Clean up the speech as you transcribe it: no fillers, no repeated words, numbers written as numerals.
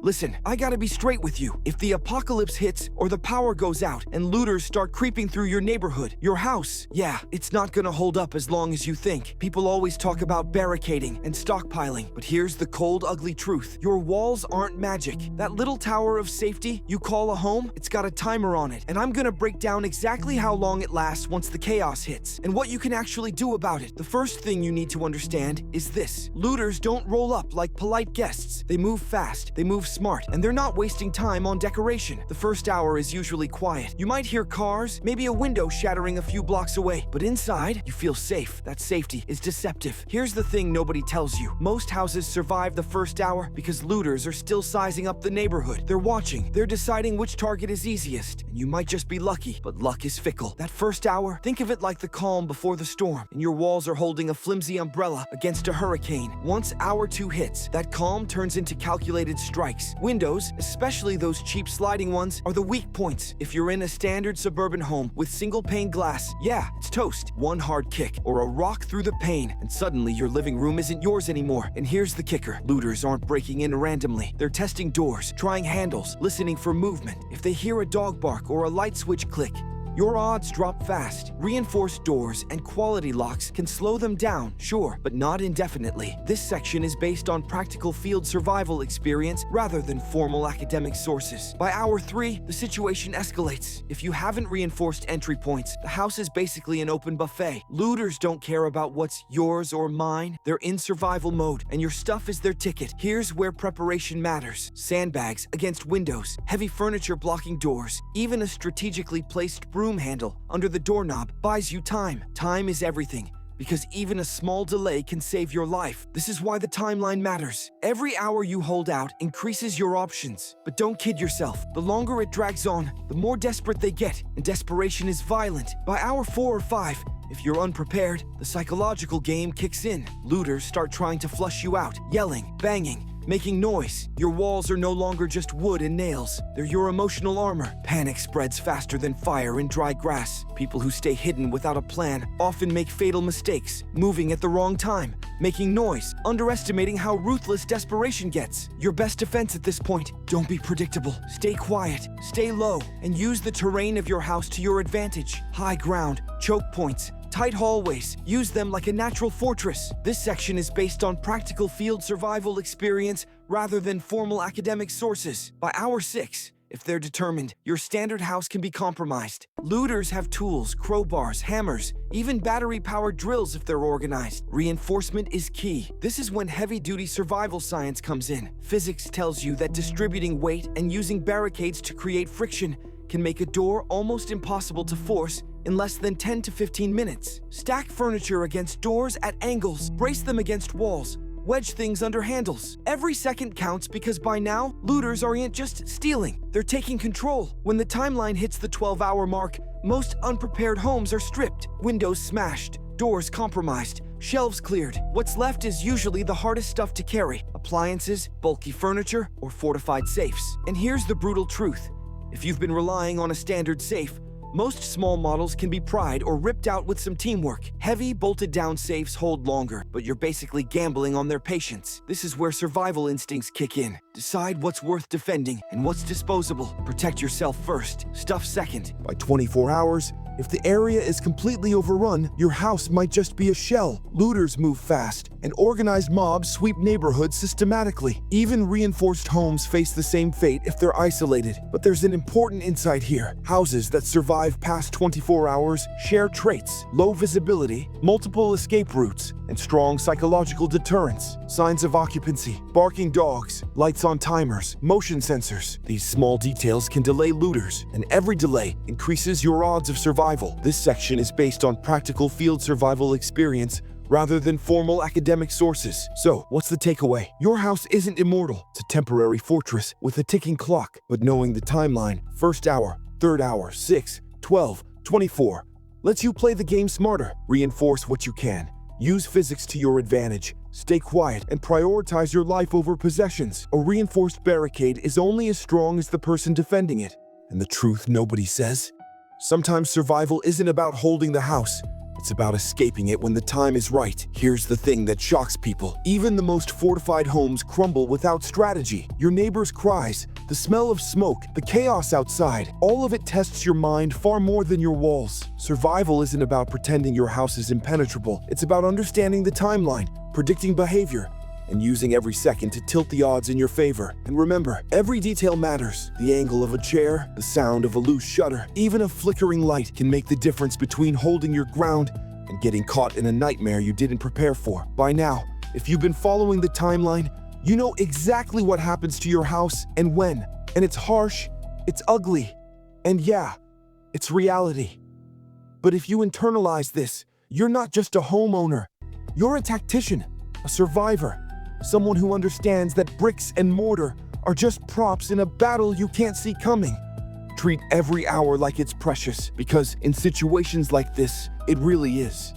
Listen, I gotta be straight with you. If the apocalypse hits or the power goes out and looters start creeping through your neighborhood, your house, yeah, it's not gonna hold up as long as you think. People always talk about barricading and stockpiling, but here's the cold, ugly truth. Your walls aren't magic. That little tower of safety you call a home, it's got a timer on it, and I'm gonna break down exactly how long it lasts once the chaos hits, and what you can actually do about it. The first thing you need to understand is this. Looters don't roll up like polite guests. They move fast, they move smart, and they're not wasting time on decoration. The first hour is usually quiet. You might hear cars, maybe a window shattering a few blocks away, but inside, you feel safe. That safety is deceptive. Here's the thing nobody tells you. Most houses survive the first hour because looters are still sizing up the neighborhood. They're watching, they're deciding which target is easiest, and you might just be lucky, but luck is fickle. That first hour, think of it like the calm before the storm, and your walls are holding a flimsy umbrella against a hurricane. Once hour 2 hits, that calm turns into calculated strikes. Windows, especially those cheap sliding ones, are the weak points. If you're in a standard suburban home with single pane glass, yeah, it's toast. One hard kick or a rock through the pane, and suddenly your living room isn't yours anymore. And here's the kicker. Looters aren't breaking in randomly. They're testing doors, trying handles, listening for movement. If they hear a dog bark or a light switch click, your odds drop fast. Reinforced doors and quality locks can slow them down, sure, but not indefinitely. This section is based on practical field survival experience rather than formal academic sources. By hour 3, the situation escalates. If you haven't reinforced entry points, the house is basically an open buffet. Looters don't care about what's yours or mine. They're in survival mode, and your stuff is their ticket. Here's where preparation matters. Sandbags against windows, heavy furniture blocking doors, even a strategically placed broom handle under the doorknob buys you time. Time is everything, because even a small delay can save your life. This is why the timeline matters. Every hour you hold out increases your options. But don't kid yourself. The longer it drags on, the more desperate they get, and desperation is violent. By hour 4 or 5, if you're unprepared, the psychological game kicks in. Looters start trying to flush you out, yelling, banging, making noise. Your walls are no longer just wood and nails. They're your emotional armor. Panic spreads faster than fire in dry grass. People who stay hidden without a plan often make fatal mistakes, moving at the wrong time, making noise, underestimating how ruthless desperation gets. Your best defense at this point, don't be predictable. Stay quiet, stay low, and use the terrain of your house to your advantage. High ground, choke points, tight hallways, use them like a natural fortress. This section is based on practical field survival experience rather than formal academic sources. By hour 6, if they're determined, your standard house can be compromised. Looters have tools, crowbars, hammers, even battery-powered drills if they're organized. Reinforcement is key. This is when heavy-duty survival science comes in. Physics tells you that distributing weight and using barricades to create friction can make a door almost impossible to force in less than 10 to 15 minutes. Stack furniture against doors at angles, brace them against walls, wedge things under handles. Every second counts because by now, looters aren't just stealing, they're taking control. When the timeline hits the 12-hour mark, most unprepared homes are stripped, windows smashed, doors compromised, shelves cleared. What's left is usually the hardest stuff to carry: appliances, bulky furniture, or fortified safes. And here's the brutal truth. If you've been relying on a standard safe, most small models can be pried or ripped out with some teamwork. Heavy, bolted-down safes hold longer, but you're basically gambling on their patience. This is where survival instincts kick in. Decide what's worth defending and what's disposable. Protect yourself first, stuff second. By 24 hours, if the area is completely overrun, your house might just be a shell. Looters move fast, and organized mobs sweep neighborhoods systematically. Even reinforced homes face the same fate if they're isolated. But there's an important insight here. Houses that survive past 24 hours share traits: low visibility, multiple escape routes, and strong psychological deterrence. Signs of occupancy: barking dogs, lights on timers, motion sensors. These small details can delay looters, and every delay increases your odds of survival. This section is based on practical field survival experience rather than formal academic sources. So, what's the takeaway? Your house isn't immortal. It's a temporary fortress with a ticking clock. But knowing the timeline, first hour, third hour, 6, 12, 24, lets you play the game smarter. Reinforce what you can. Use physics to your advantage. Stay quiet and prioritize your life over possessions. A reinforced barricade is only as strong as the person defending it. And the truth nobody says? Sometimes survival isn't about holding the house. It's about escaping it when the time is right. Here's the thing that shocks people. Even the most fortified homes crumble without strategy. Your neighbor's cries, the smell of smoke, the chaos outside, all of it tests your mind far more than your walls. Survival isn't about pretending your house is impenetrable. It's about understanding the timeline, predicting behavior, and using every second to tilt the odds in your favor. And remember, every detail matters. The angle of a chair, the sound of a loose shutter, even a flickering light can make the difference between holding your ground and getting caught in a nightmare you didn't prepare for. By now, if you've been following the timeline, you know exactly what happens to your house and when. And it's harsh, it's ugly, and yeah, it's reality. But if you internalize this, you're not just a homeowner. You're a tactician, a survivor, someone who understands that bricks and mortar are just props in a battle you can't see coming. Treat every hour like it's precious, because in situations like this, it really is.